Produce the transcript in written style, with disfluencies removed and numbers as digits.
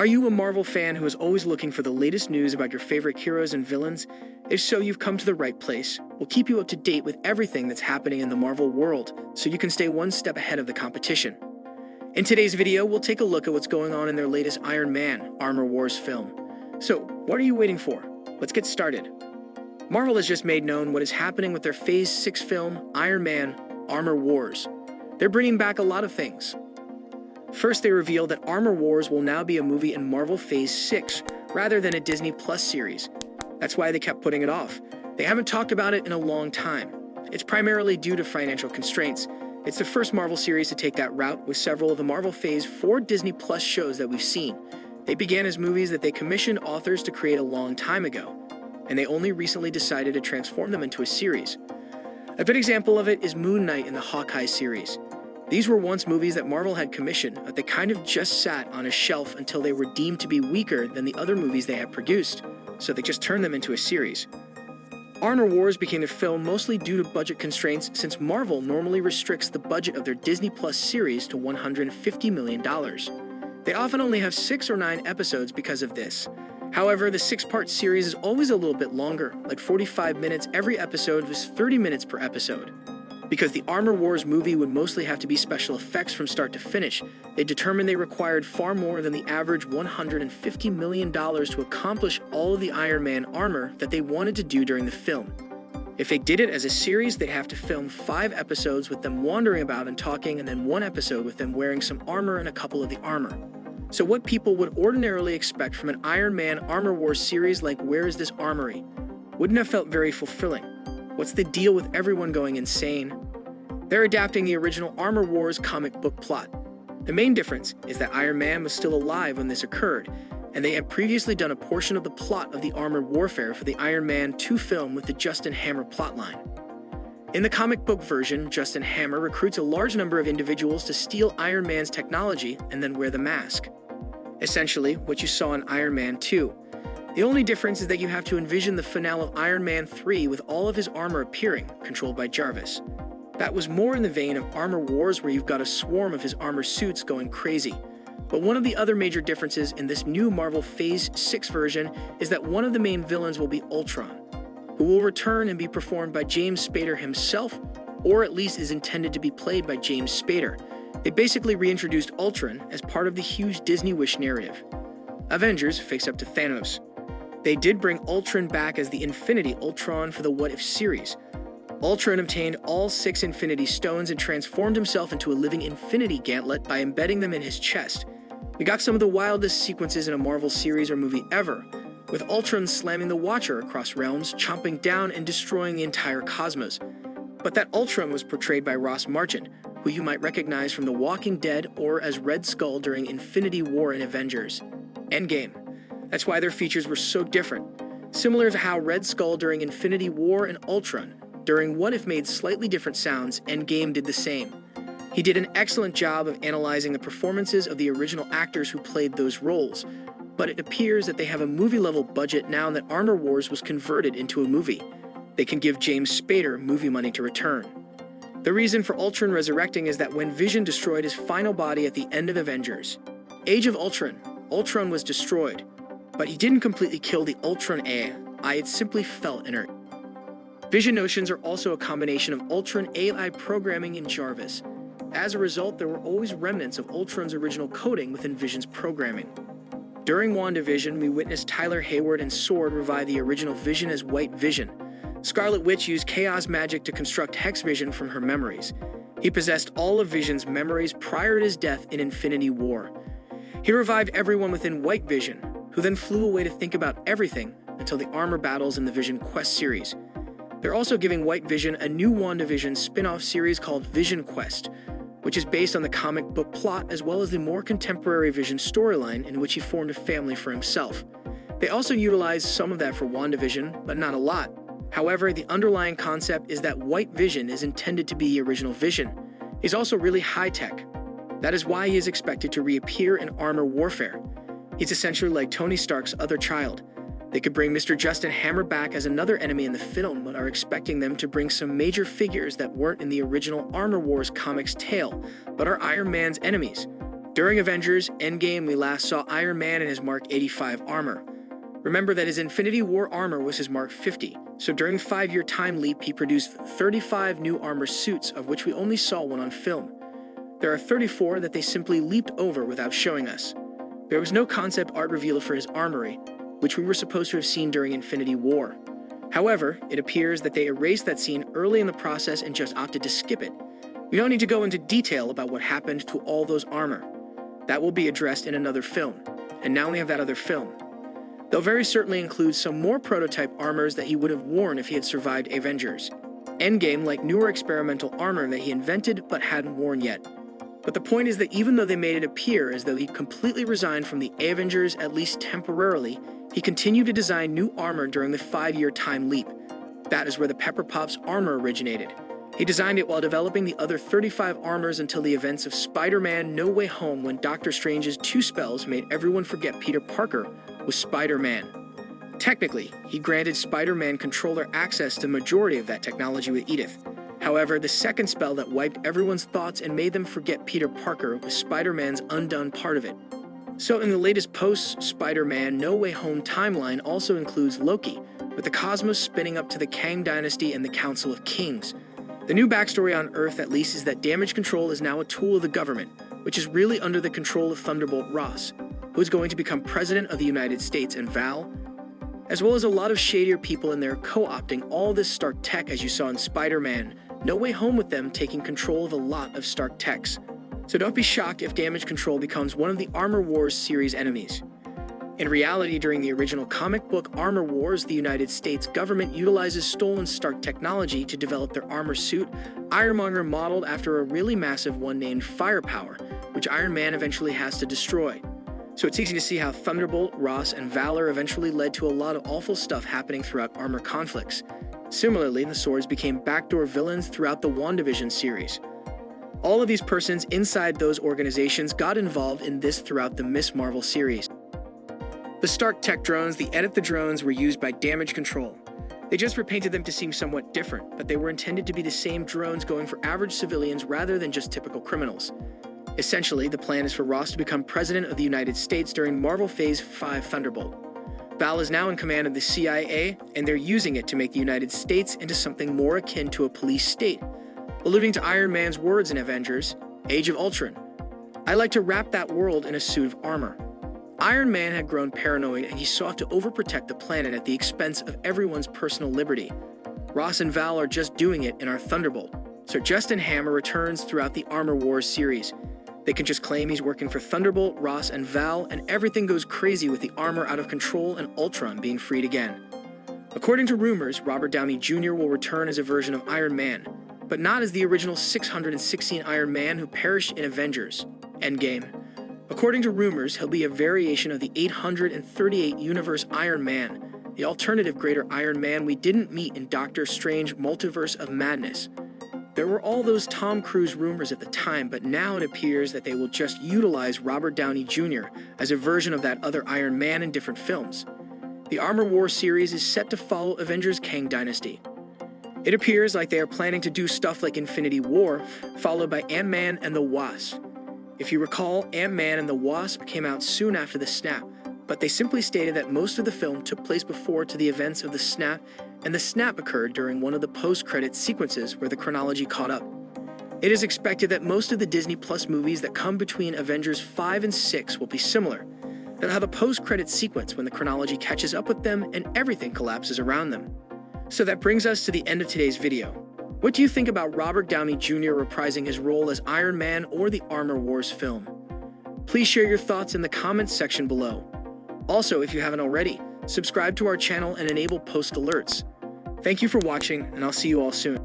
Are you a Marvel fan who is always looking for the latest news about your favorite heroes and villains? If so, you've come to the right place. We'll keep you up to date with everything that's happening in the Marvel world, so you can stay one step ahead of the competition. In today's video, we'll take a look at what's going on in their latest Iron Man Armor Wars film. So, what are you waiting for? Let's get started. Marvel has just made known what is happening with their Phase 6 film, Iron Man Armor Wars. They're bringing back a lot of things. First, they revealed that Armor Wars will now be a movie in Marvel Phase 6, rather than a Disney Plus series. That's why they kept putting it off. They haven't talked about it in a long time. It's primarily due to financial constraints. It's the first Marvel series to take that route, with several of the Marvel Phase 4 Disney Plus shows that we've seen. They began as movies that they commissioned authors to create a long time ago, and they only recently decided to transform them into a series. A good example of it is Moon Knight in the Hawkeye series. These were once movies that Marvel had commissioned, but they kind of just sat on a shelf until they were deemed to be weaker than the other movies they had produced, so they just turned them into a series. Armor Wars became a film mostly due to budget constraints, since Marvel normally restricts the budget of their Disney Plus series to $150 million. They often only have 6 or 9 episodes because of this. However, the 6-part series is always a little bit longer, like 45 minutes every episode was 30 minutes per episode. Because the Armor Wars movie would mostly have to be special effects from start to finish, they determined they required far more than the average $150 million to accomplish all of the Iron Man armor that they wanted to do during the film. If they did it as a series, they'd have to film 5 episodes with them wandering about and talking, and then 1 episode with them wearing some armor and a couple of the armor. So what people would ordinarily expect from an Iron Man Armor Wars series like Where Is This Armory? Wouldn't have felt very fulfilling. What's the deal with everyone going insane? They're adapting the original Armor Wars comic book plot. The main difference is that Iron Man was still alive when this occurred, and they had previously done a portion of the plot of the Armored Warfare for the Iron Man 2 film with the Justin Hammer plotline. In the comic book version, Justin Hammer recruits a large number of individuals to steal Iron Man's technology and then wear the mask. Essentially, what you saw in Iron Man 2. The only difference is that you have to envision the finale of Iron Man 3 with all of his armor appearing, controlled by Jarvis. That was more in the vein of Armor Wars, where you've got a swarm of his armor suits going crazy. But one of the other major differences in this new Marvel Phase 6 version is that one of the main villains will be Ultron, who will return and be performed by James Spader himself, or at least is intended to be played by James Spader. They basically reintroduced Ultron as part of the huge Disney Wish narrative. Avengers face up to Thanos. They did bring Ultron back as the Infinity Ultron for the What If series. Ultron obtained all 6 Infinity Stones and transformed himself into a living Infinity Gauntlet by embedding them in his chest. We got some of the wildest sequences in a Marvel series or movie ever, with Ultron slamming the Watcher across realms, chomping down and destroying the entire cosmos. But that Ultron was portrayed by Ross Martin, who you might recognize from The Walking Dead or as Red Skull during Infinity War in Avengers Endgame. That's why their features were so different. Similar to how Red Skull during Infinity War and Ultron during What If made slightly different sounds, Endgame did the same. He did an excellent job of analyzing the performances of the original actors who played those roles, but it appears that they have a movie-level budget now that Armor Wars was converted into a movie. They can give James Spader movie money to return. The reason for Ultron resurrecting is that when Vision destroyed his final body at the end of Avengers Age of Ultron, Ultron was destroyed, but he didn't completely kill the Ultron AI, it simply fell inert. Vision notions are also a combination of Ultron AI programming and Jarvis. As a result, there were always remnants of Ultron's original coding within Vision's programming. During WandaVision, we witnessed Tyler Hayward and Sword revive the original Vision as White Vision. Scarlet Witch used chaos magic to construct Hex Vision from her memories. He possessed all of Vision's memories prior to his death in Infinity War. He revived everyone within White Vision, who then flew away to think about everything until the armor battles in the Vision Quest series. They're also giving White Vision a new WandaVision spin-off series called Vision Quest, which is based on the comic book plot as well as the more contemporary Vision storyline in which he formed a family for himself. They also utilized some of that for WandaVision, but not a lot. However, the underlying concept is that White Vision is intended to be the original Vision. He's also really high-tech. That is why he is expected to reappear in Armor Warfare. He's essentially like Tony Stark's other child. They could bring Mr. Justin Hammer back as another enemy in the film, but are expecting them to bring some major figures that weren't in the original Armor Wars comics tale, but are Iron Man's enemies. During Avengers Endgame, we last saw Iron Man in his Mark 85 armor. Remember that his Infinity War armor was his Mark 50, so during the 5-year time leap, he produced 35 new armor suits, of which we only saw one on film. There are 34 that they simply leaped over without showing us. There was no concept art reveal for his armory, which we were supposed to have seen during Infinity War. However, it appears that they erased that scene early in the process and just opted to skip it. We don't need to go into detail about what happened to all those armor. That will be addressed in another film, and now we have that other film. They'll very certainly include some more prototype armors that he would have worn if he had survived Avengers Endgame, like newer experimental armor that he invented but hadn't worn yet. But the point is that even though they made it appear as though he completely resigned from the Avengers, at least temporarily, he continued to design new armor during the 5-year time leap. That is where the Pepper Potts armor originated. He designed it while developing the other 35 armors until the events of Spider-Man No Way Home, when Doctor Strange's 2 spells made everyone forget Peter Parker was Spider-Man. Technically, he granted Spider-Man controller access to the majority of that technology with Edith. However, the second spell that wiped everyone's thoughts and made them forget Peter Parker was Spider-Man's undone part of it. So in the latest post-Spider-Man No Way Home timeline also includes Loki, with the cosmos spinning up to the Kang Dynasty and the Council of Kings. The new backstory on Earth, at least, is that damage control is now a tool of the government, which is really under the control of Thunderbolt Ross, who is going to become President of the United States, and Val, as well as a lot of shadier people in there co-opting all this Stark tech, as you saw in Spider-Man No Way Home, with them taking control of a lot of Stark techs. So don't be shocked if damage control becomes one of the Armor Wars series enemies. In reality, during the original comic book Armor Wars, the United States government utilizes stolen Stark technology to develop their armor suit, Ironmonger, modeled after a really massive one named Firepower, which Iron Man eventually has to destroy. So it's easy to see how Thunderbolt, Ross, and Valor eventually led to a lot of awful stuff happening throughout armor conflicts. Similarly, the Swords became backdoor villains throughout the WandaVision series. All of these persons inside those organizations got involved in this throughout the Miss Marvel series. The Stark tech drones, the Edit the drones, were used by damage control. They just repainted them to seem somewhat different, but they were intended to be the same drones going for average civilians rather than just typical criminals. Essentially, the plan is for Ross to become President of the United States during Marvel Phase 5 Thunderbolt. Val is now in command of the CIA, and they're using it to make the United States into something more akin to a police state, alluding to Iron Man's words in Avengers Age of Ultron. I like to wrap that world in a suit of armor. Iron Man had grown paranoid, and he sought to overprotect the planet at the expense of everyone's personal liberty. Ross and Val are just doing it in our Thunderbolt. So Justin Hammer returns throughout the Armor Wars series. They can just claim he's working for Thunderbolt, Ross, and Val, and everything goes crazy with the armor out of control and Ultron being freed again. According to rumors, Robert Downey Jr. will return as a version of Iron Man, but not as the original 616 Iron Man who perished in Avengers Endgame. According to rumors, he'll be a variation of the 838 universe Iron Man, the alternative greater Iron Man we didn't meet in Doctor Strange Multiverse of Madness. There were all those Tom Cruise rumors at the time, but now it appears that they will just utilize Robert Downey Jr. as a version of that other Iron Man in different films. The Armor Wars series is set to follow Avengers Kang Dynasty. It appears like they are planning to do stuff like Infinity War, followed by Ant-Man and the Wasp. If you recall, Ant-Man and the Wasp came out soon after the snap, but they simply stated that most of the film took place before to the events of the snap, and the snap occurred during one of the post-credit sequences where the chronology caught up. It is expected that most of the Disney Plus movies that come between Avengers 5 and 6 will be similar. They'll have a post-credit sequence when the chronology catches up with them and everything collapses around them. So that brings us to the end of today's video. What do you think about Robert Downey Jr. reprising his role as Iron Man or the Armor Wars film? Please share your thoughts in the comments section below. Also, if you haven't already, subscribe to our channel and enable post alerts. Thank you for watching, and I'll see you all soon.